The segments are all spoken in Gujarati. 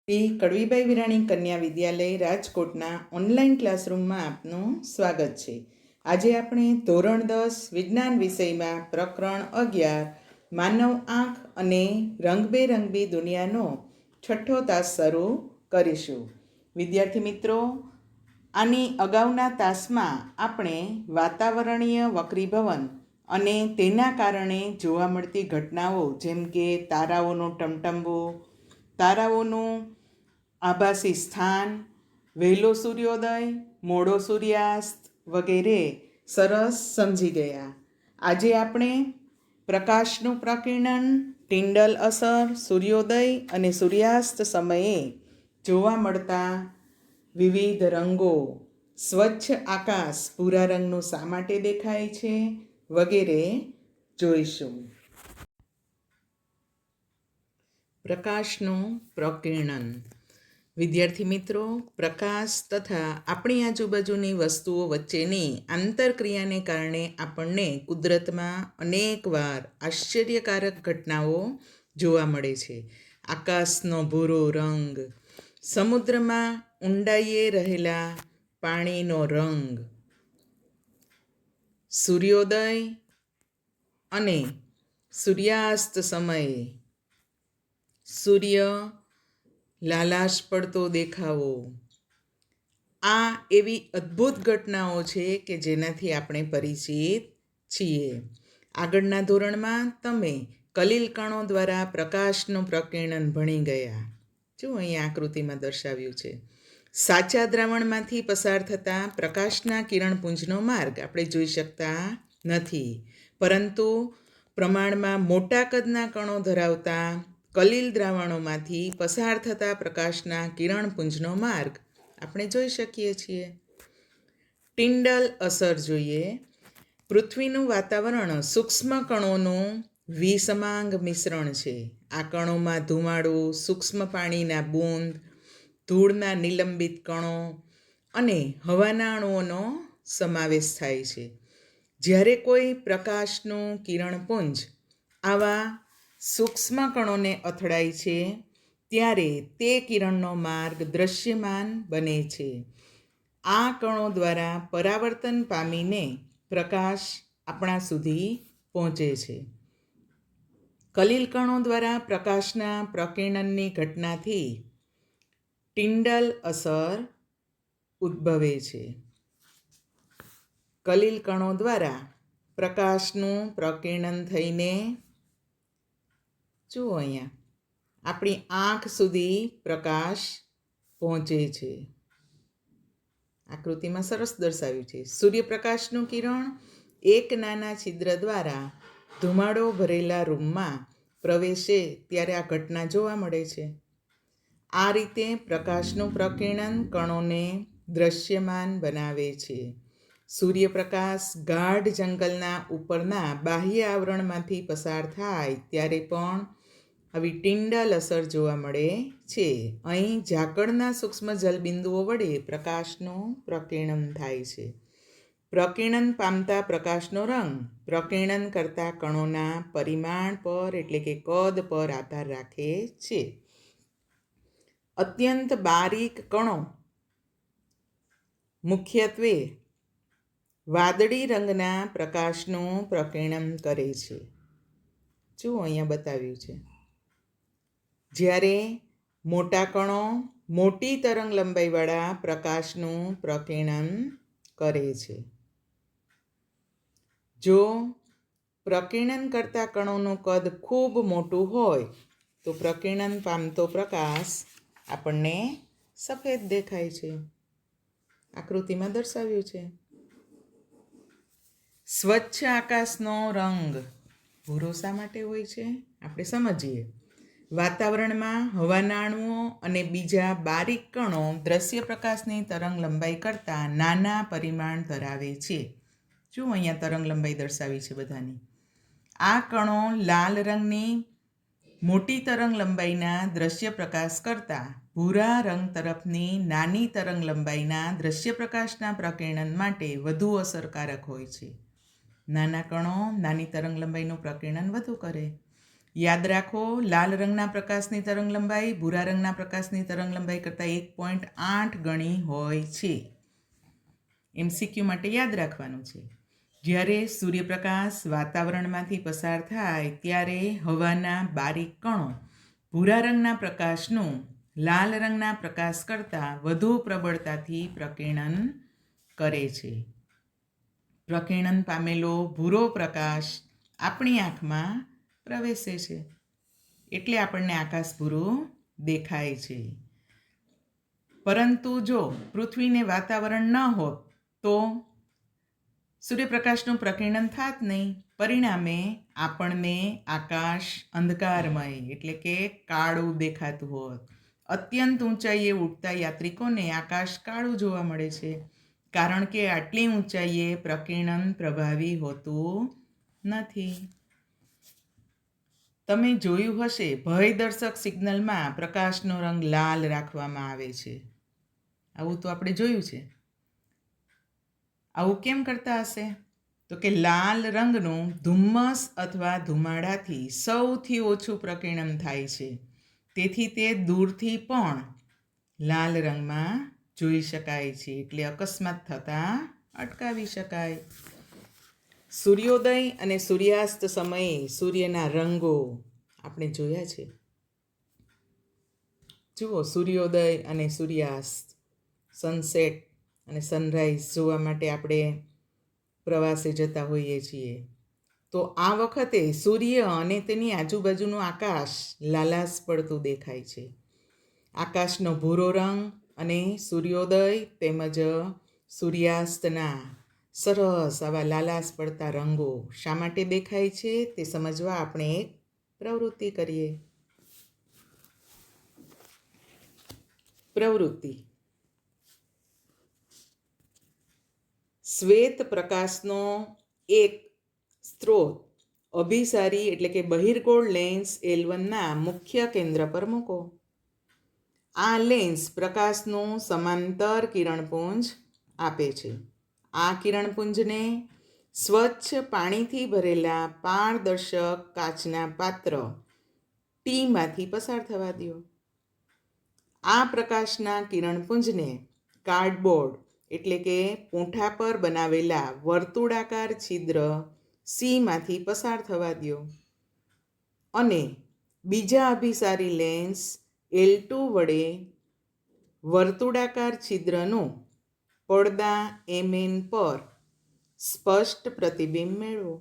શ્રી કડવીબાઈ વિરાણી કન્યા વિદ્યાલય રાજકોટના ઓનલાઈન ક્લાસરૂમમાં આપનું સ્વાગત છે. આજે આપણે ધોરણ 10 વિજ્ઞાન વિષયમાં પ્રકરણ 11 માનવ આંખ અને રંગબેરંગી દુનિયાનો છઠ્ઠો તાસ શરૂ કરીશું. વિદ્યાર્થી મિત્રો, આની અગાઉના તાસમાં આપણે વાતાવરણીય વક્રીભવન અને તેના કારણે જોવા મળતી ઘટનાઓ જેમ કે તારાઓનો ટમટમવો, તારાઓનું આભાસી સ્થાન, વહેલો સૂર્યોદય, મોડો સૂર્યાસ્ત વગેરે સરસ સમજી ગયા. આજે આપણે પ્રકાશનું પ્રકીર્ણન, ટિન્ડલ અસર, સૂર્યોદય અને સૂર્યાસ્ત સમયે જોવા મળતા વિવિધ રંગો, સ્વચ્છ આકાશ ભૂરા રંગનું શા માટે દેખાય છે વગેરે જોઈશું. પ્રકાશનું પ્રકીર્ણન. વિદ્યાર્થી મિત્રો, પ્રકાશ તથા આપણી આજુબાજુની વસ્તુઓ વચ્ચેની આંતરક્રિયાને કારણે આપણને કુદરતમાં અનેકવાર આશ્ચર્યકારક ઘટનાઓ જોવા મળે છે. આકાશનો ભૂરો રંગ, સમુદ્રમાં ઊંડાઈએ રહેલા પાણીનો રંગ, સૂર્યોદય અને સૂર્યાસ્ત સમયે સૂર્ય લાલાશ પડતો દેખાવો, આ એવી અદ્ભુત ઘટનાઓ છે કે જેનાથી આપણે પરિચિત છીએ. આગળના ધોરણમાં તમે કલીલ કણો દ્વારા પ્રકાશનું પ્રકીર્ણન ભણી ગયા. જો અહીં આકૃતિમાં દર્શાવ્યું છે. સાચા દ્રાવણમાંથી પસાર થતા પ્રકાશના કિરણપુંજનો માર્ગ આપણે જોઈ શકતા નથી, પરંતુ પ્રમાણમાં મોટા કદના કણો ધરાવતા કલીલ દ્રાવણોમાંથી પસાર થતા પ્રકાશના કિરણપુંજનો માર્ગ આપણે જોઈ શકીએ છીએ. ટિન્ડલ અસર જોઈએ. પૃથ્વીનું વાતાવરણ સૂક્ષ્મ કણોનું વિસમાંગ મિશ્રણ છે. આ કણોમાં ધુમાડો, સૂક્ષ્મ પાણીના બૂંદ, ધૂળના નિલંબિત કણો અને હવાના અણુઓનો સમાવેશ થાય છે. જ્યારે કોઈ પ્રકાશનું કિરણપુંજ આવા સૂક્ષ્મ કણોને અથડાય છે ત્યારે તે કિરણનો માર્ગ દૃશ્યમાન બને છે. આ કણો દ્વારા પરાવર્તન પામીને પ્રકાશ આપણા સુધી પહોંચે છે. કલીલ કણો દ્વારા પ્રકાશના પ્રકીર્ણનની ઘટનાથી ટિન્ડલ અસર ઉદ્ભવે છે. કલીલ કણો દ્વારા પ્રકાશનું પ્રકીર્ણન થઈને જુઓ અહીંયા આપણી આંખ સુધી પ્રકાશ પહોંચે છે. આકૃતિમાં સરસ દર્શાવ્યું છે. સૂર્યપ્રકાશનું કિરણ એક નાના છિદ્ર દ્વારા ધુમાડો ભરેલા રૂમમાં પ્રવેશે ત્યારે આ ઘટના જોવા મળે છે. આ રીતે પ્રકાશનું પ્રકીર્ણન કણોને દૃશ્યમાન બનાવે છે. સૂર્યપ્રકાશ ગાઢ જંગલના ઉપરના બાહ્ય આવરણમાંથી પસાર થાય ત્યારે પણ આવી ટિન્ડલ અસર જોવા મળે છે. અહીં ઝાકળના સૂક્ષ્મ જલબિંદુઓ વડે પ્રકાશનું પ્રકીર્ણન થાય છે. પ્રકીર્ણન પામતા પ્રકાશનો રંગ પ્રકીર્ણન કરતા કણોના પરિમાણ પર એટલે કે કદ પર આધાર રાખે છે. અત્યંત બારીક કણો મુખ્યત્વે વાદળી રંગના પ્રકાશનું પ્રકીર્ણન કરે છે. જુઓ અહીંયા બતાવ્યું છે. જ્યારે મોટા કણો મોટી તરંગ લંબાઈવાળા પ્રકાશનું પ્રકીર્ણન કરે છે. જો પ્રકીર્ણન કરતા કણોનું કદ ખૂબ મોટું હોય તો પ્રકીર્ણન પામતો પ્રકાશ આપણને સફેદ દેખાય છે. આકૃતિમાં દર્શાવ્યું છે. સ્વચ્છ આકાશનો રંગ ભૂરો શા માટે હોય છે આપણે સમજીએ. વાતાવરણમાં હવાના અણુઓ અને બીજા બારીક કણો દ્રશ્ય પ્રકાશની તરંગ લંબાઈ કરતાં નાના પરિમાણ ધરાવે છે. જો અહીંયા તરંગ લંબાઈ દર્શાવી છે બધાની. આ કણો લાલ રંગની મોટી તરંગ લંબાઈના દ્રશ્ય પ્રકાશ કરતાં ભૂરા રંગ તરફની નાની તરંગ લંબાઈના દ્રશ્ય પ્રકાશના પ્રકીર્ણન માટે વધુ અસરકારક હોય છે. નાના કણો નાની તરંગ લંબાઈનું પ્રકીર્ણન વધુ કરે. યાદ રાખો, લાલ રંગના પ્રકાશની તરંગલંબાઈ ભૂરા રંગના પ્રકાશની તરંગલંબાઈ કરતાં 1.8 ગણી હોય છે. MCQ માટે યાદ રાખવાનું છે. જ્યારે સૂર્યપ્રકાશ વાતાવરણમાંથી પસાર થાય ત્યારે હવાના બારીક કણો ભૂરા રંગના પ્રકાશનું લાલ રંગના પ્રકાશ કરતાં વધુ પ્રબળતાથી પ્રકીર્ણન કરે છે. પ્રકીર્ણન પામેલો ભૂરો પ્રકાશ આપણી આંખમાં પ્રવેશે છે, એટલે આપણને આકાશ ભૂરું દેખાય છે. પરંતુ જો પૃથ્વીને વાતાવરણ ન હોત તો સૂર્યપ્રકાશનું પ્રકીર્ણન થાત નહીં. પરિણામે આપણને આકાશ અંધકારમય એટલે કે કાળું દેખાતું હોત. અત્યંત ઊંચાઈએ ઉડતા યાત્રિકોને આકાશ કાળું જોવા મળે છે, કારણ કે આટલી ઊંચાઈએ પ્રકીર્ણન પ્રભાવી હોતું નથી. તમે જોયું હશે, ભયદર્શક સિગ્નલમાં પ્રકાશનો રંગ લાલ રાખવામાં આવે છે. આવું તો આપણે જોયું છે. આવું કેમ કરતા હશે? તો કે લાલ રંગનું ધુમ્મસ અથવા ધુમાડાથી સૌથી ઓછું પ્રકીર્ણન થાય છે, તેથી તે દૂરથી પણ લાલ રંગમાં જોઈ શકાય છે, એટલે અકસ્માત થતાં અટકાવી શકાય. સૂર્યોદય અને સૂર્યાસ્ત સમયે સૂર્યના રંગો આપણે જોયા છે. જુઓ, સૂર્યોદય અને સૂર્યાસ્ત, સનસેટ અને સનરાઈઝ જોવા માટે આપણે પ્રવાસે જતા હોઈએ છીએ. તો આ વખતે સૂર્ય અને તેની આજુબાજુનું આકાશ લાલાશ પડતું દેખાય છે. આકાશનો ભૂરો રંગ અને સૂર્યોદય તેમજ સૂર્યાસ્તના સરસ આવા લાલાશ પડતા રંગો શા માટે દેખાય છે તે સમજવા આપણે એક પ્રવૃત્તિ કરીએ. પ્રવૃત્તિ: શ્વેત પ્રકાશનો એક સ્ત્રોત અભિસારી એટલે કે બહિર્ગોળ લેન્સ L1ના મુખ્ય કેન્દ્ર પર મૂકો. આ લેન્સ પ્રકાશનું સમાંતર કિરણપુંજ આપે છે. આ કિરણપુંજને સ્વચ્છ પાણીથી ભરેલા પારદર્શક કાચના પાત્ર ટીમાંથી પસાર થવા દો. આ પ્રકાશના કિરણપુંજને કાર્ડબોર્ડ એટલે કે પૂંઠા પર બનાવેલા વર્તુળાકાર છિદ્ર Cમાંથી પસાર થવા દો અને બીજા અભિસારી લેન્સ L2 વડે વર્તુળાકાર છિદ્રનું પડદા MN પર સ્પષ્ટ પ્રતિબિંબ મેળવો.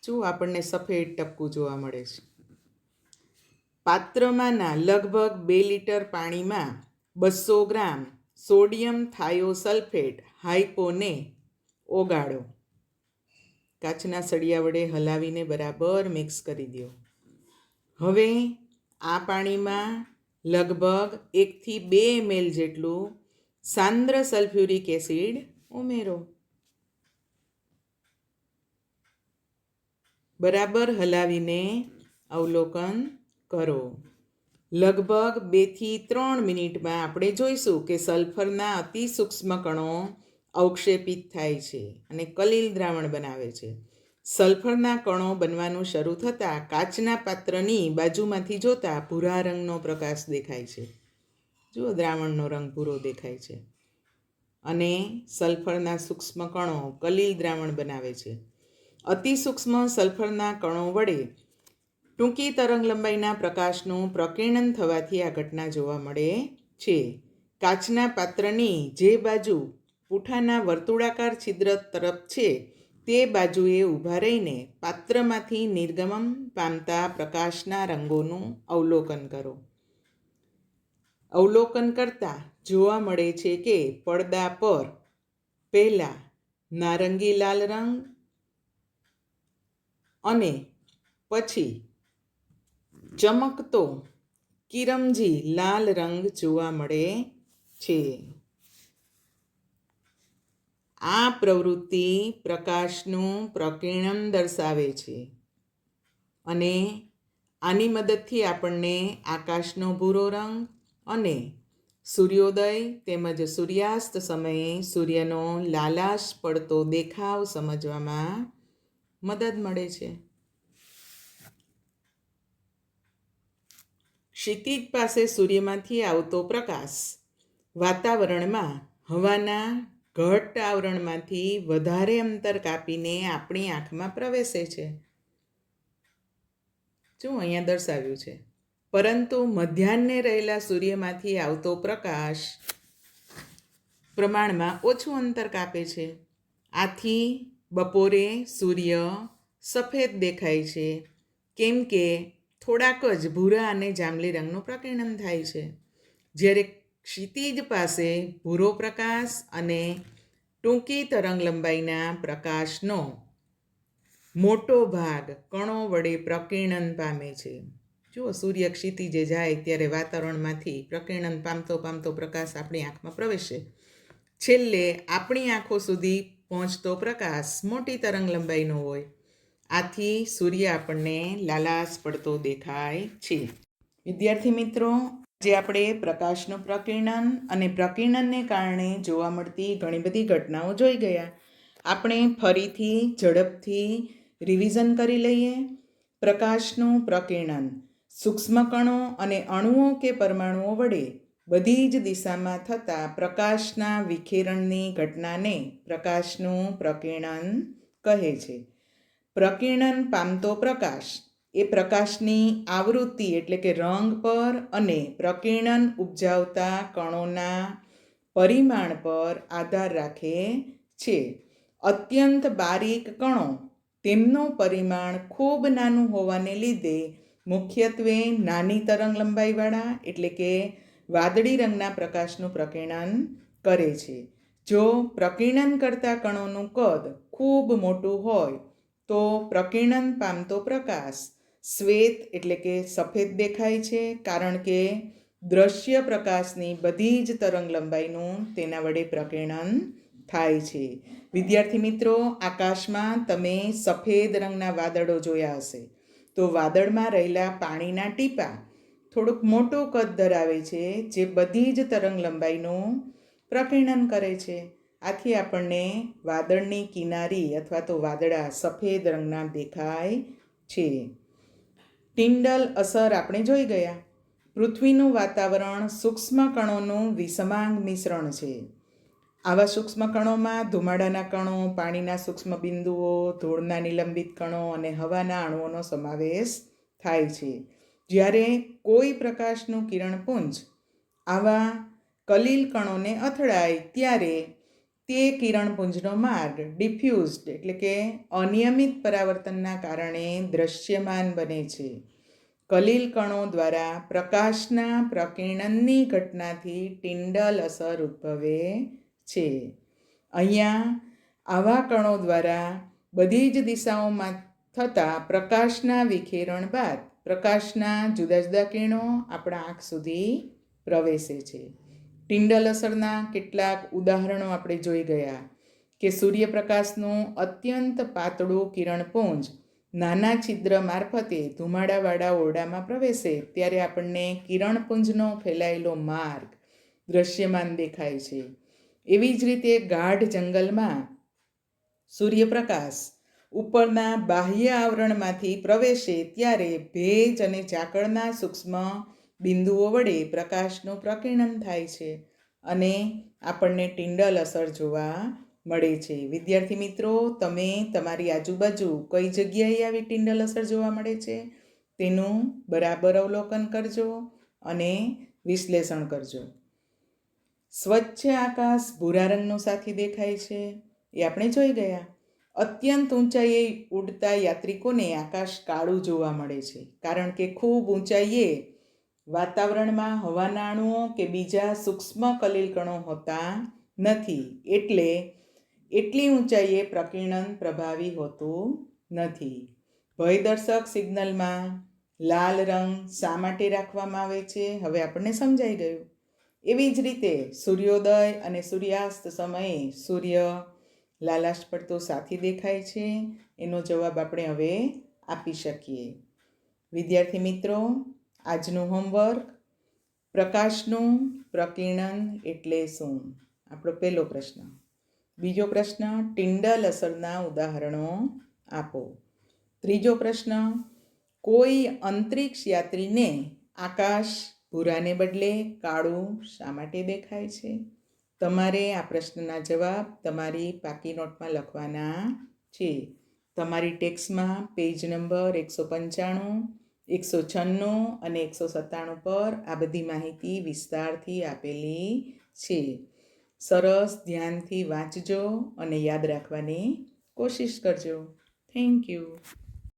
જો આપણને સફેદ ટપકું જોવા મળે છે. પાત્રમાંના લગભગ 2 લીટર પાણીમાં 200 ગ્રામ સોડિયમ થાયોસલ્ફેટ હાઇપોને ઓગાળો. કાચના સળિયા વડે હલાવીને બરાબર મિક્સ કરી દો. હવે આ પાણીમાં લગભગ 1 થી 2 ml જેટલું સાંદ્ર સલ્ફ્યુરિક એસિડ ઉમેરો. બરાબર હલાવીને અવલોકન કરો. લગભગ 2 થી 3 મિનિટમાં આપણે જોઈશું કે સલ્ફરના અતિ સૂક્ષ્મ કણો અવક્ષેપિત થાય છે અને કલીલ દ્રાવણ બનાવે છે. સલ્ફરના કણો બનવાનું શરૂ થતાં કાચના પાત્રની બાજુમાંથી જોતા ભૂરા રંગનો પ્રકાશ દેખાય છે. જુઓ, દ્રાવણનો રંગ ભૂરો દેખાય છે અને સલ્ફરના સૂક્ષ્મ કણો કલીલ દ્રાવણ બનાવે છે. અતિ સૂક્ષ્મ સલ્ફરના કણો વડે ટૂંકી તરંગલંબાઈના પ્રકાશનું પ્રકીર્ણન થવાથી આ ઘટના જોવા મળે છે. કાચના પાત્રની જે બાજુ પૂંઠાના વર્તુળાકાર છિદ્ર તરફ છે તે બાજુએ ઊભા રહીને પાત્રમાંથી નિર્ગમન પામતા પ્રકાશના રંગોનું અવલોકન કરો. અવલોકન કરતાં જોવા મળે છે કે પડદા પર પહેલા નારંગી લાલ રંગ અને પછી ચમકતો કિરમજી લાલ રંગ જોવા મળે છે. આ પ્રવૃત્તિ પ્રકાશનું પ્રકીર્ણન દર્શાવે છે અને આની મદદથી આપણને આકાશનો ભૂરો રંગ અને સૂર્યોદય તેમજ સૂર્યાસ્ત સમયે સૂર્યનો લાલાશ પડતો દેખાવ સમજવામાં મદદ મળે છે. ક્ષિતિજ પાસે સૂર્યમાંથી આવતો પ્રકાશ વાતાવરણમાં હવાના ઘટ્ટ આવરણમાંથી વધારે અંતર કાપીને આપણી આંખમાં પ્રવેશે છે. શું અહીંયા દર્શાવ્યું છે? પરંતુ મધ્યાહ્ને રહેલા સૂર્યમાંથી આવતો પ્રકાશ પ્રમાણમાં ઓછું અંતર કાપે છે. આથી બપોરે સૂર્ય સફેદ દેખાય છે, કેમ કે થોડાક જ ભૂરા અને જાંબલી રંગનું પ્રકીર્ણન થાય છે. જ્યારે ક્ષિતિજ પાસે ભૂરો પ્રકાશ અને ટૂંકી તરંગલંબાઈના પ્રકાશનો મોટો ભાગ કણો વડે પ્રકીર્ણન પામે છે. જુઓ, સૂર્ય ક્ષિતિજે જાય ત્યારે વાતાવરણમાંથી પ્રકીર્ણન પામતો પામતો પ્રકાશ આપણી આંખમાં પ્રવેશે. છેલ્લે આપણી આંખો સુધી પહોંચતો પ્રકાશ મોટી તરંગલંબાઈનો હોય. આથી સૂર્ય આપણને લાલાશ પડતો દેખાય છે. વિદ્યાર્થી મિત્રો, આજે આપણે પ્રકાશનું પ્રકીર્ણન અને પ્રકીર્ણનને કારણે જોવા મળતી ઘણી બધી ઘટનાઓ જોઈ ગયા. આપણે ફરીથી ઝડપથી રિવિઝન કરી લઈએ. પ્રકાશનું પ્રકીર્ણન સૂક્ષ્મ કણો અને અણુઓ કે પરમાણુઓ વડે બધી જ દિશામાં થતા પ્રકાશના વિખેરણની ઘટનાને પ્રકાશનું પ્રકીર્ણન કહે છે. પ્રકીર્ણન પામતો પ્રકાશ એ પ્રકાશની આવૃત્તિ એટલે કે રંગ પર અને પ્રકીર્ણન ઉપજાવતા કણોના પરિમાણ પર આધાર રાખે છે. અત્યંત બારીક કણો તેમનું પરિમાણ ખૂબ નાનું હોવાને લીધે મુખ્યત્વે નાની તરંગલંબાઈવાળા એટલે કે વાદળી રંગના પ્રકાશનું પ્રકીર્ણન કરે છે. જો પ્રકીર્ણન કરતા કણોનું કદ ખૂબ મોટું હોય તો પ્રકીર્ણન પામતો પ્રકાશ શ્વેત એટલે કે સફેદ દેખાય છે, કારણ કે દ્રશ્ય પ્રકાશની બધી જ તરંગલંબાઈનું તેના વડે પ્રકીર્ણન થાય છે. વિદ્યાર્થી મિત્રો, આકાશમાં તમે સફેદ રંગના વાદળો જોયા હશે. તો વાદળમાં રહેલા પાણીના ટીપાં થોડુંક મોટું કદ ધરાવે છે, જે બધી જ તરંગલંબાઈનું પ્રકીર્ણન કરે છે. આથી આપણને વાદળની કિનારી અથવા તો વાદળા સફેદ રંગના દેખાય છે. ટિન્ડલ અસર આપણે જોઈ ગયા. પૃથ્વીનું વાતાવરણ સૂક્ષ્મ કણોનું વિષમાંગ મિશ્રણ છે. આવા સૂક્ષ્મ કણોમાં ધુમાડાના કણો, પાણીના સૂક્ષ્મ બિંદુઓ, ધૂળના નિલંબિત કણો અને હવાના અણુઓનો સમાવેશ થાય છે. જ્યારે કોઈ પ્રકાશનું કિરણપુંજ આવા કલીલ કણોને અથડાય ત્યારે તે કિરણપુંજનો માર્ગ ડિફ્યુઝડ એટલે કે અનિયમિત પરાવર્તનના કારણે દ્રશ્યમાન બને છે. કલીલ કણો દ્વારા પ્રકાશના પ્રકીર્ણનની ઘટનાથી ટિન્ડલ અસર ઉદ્ભવે છે. અહીંયા આવા કણો દ્વારા બધી જ દિશાઓમાં થતા પ્રકાશના વિખેરણ બાદ પ્રકાશના જુદા જુદા કિરણો આપણા આંખ સુધી પ્રવેશે છે. ટિન્ડલ અસરના કેટલાક ઉદાહરણો આપણે જોઈ ગયા કે સૂર્યપ્રકાશનું અત્યંત પાતળું કિરણપુંજ નાના છિદ્ર મારફતે ધુમાડાવાળા ઓરડામાં પ્રવેશે ત્યારે આપણને કિરણપુંજનો ફેલાયેલો માર્ગ દ્રશ્યમાન દેખાય છે. એવી જ રીતે ગાઢ જંગલમાં સૂર્યપ્રકાશ ઉપરના બાહ્ય આવરણમાંથી પ્રવેશે ત્યારે ભેજ અને ઝાકળના સૂક્ષ્મ બિંદુઓ વડે પ્રકાશનું પ્રકીર્ણન થાય છે અને આપણને ટિન્ડલ અસર જોવા મળે છે. વિદ્યાર્થી મિત્રો, તમે તમારી આજુબાજુ કઈ જગ્યાએ આવી ટિન્ડલ અસર જોવા મળે છે તેનું બરાબર અવલોકન કરજો અને વિશ્લેષણ કરજો. સ્વચ્છ આકાશ ભૂરા રંગનું સાથી દેખાય છે એ આપણે જોઈ ગયા. અત્યંત ઊંચાઈએ ઉડતા યાત્રિકોને આકાશ કાળું જોવા મળે છે, કારણ કે ખૂબ ઊંચાઈએ વાતાવરણમાં હવાના અણુઓ કે બીજા સૂક્ષ્મ કલીલ કણો હોતા નથી, એટલે એટલી ઊંચાઈએ પ્રકીર્ણન પ્રભાવી હોતું નથી. ભયદર્શક સિગ્નલમાં લાલ રંગ શા માટે રાખવામાં આવે છે હવે આપણને સમજાઈ ગયું. એવી જ રીતે સૂર્યોદય અને સૂર્યાસ્ત સમયે સૂર્ય લાલાશ પડતો સાથી દેખાય છે, એનો જવાબ આપણે હવે આપી શકીએ. વિદ્યાર્થી મિત્રો, આજનું હોમવર્ક પ્રકાશનું પ્રકીર્ણન એટલે શું? આપણો પહેલો પ્રશ્ન. બીજો પ્રશ્ન, ટિન્ડલ અસરના ઉદાહરણો આપો. ત્રીજો પ્રશ્ન, કોઈ અંતરિક્ષ યાત્રીને આકાશ ભૂરાને બદલે કાળું શા માટે દેખાય છે? તમારે આ પ્રશ્નના જવાબ તમારી પાકી નોટમાં લખવાના છે. તમારી ટેક્સ્ટમાં પેજ નંબર 195, 196 અને 197 પર આ બધી માહિતી વિસ્તારથી આપેલી છે. સરસ ધ્યાનથી વાંચજો અને યાદ રાખવાની કોશિશ કરજો. Thank you.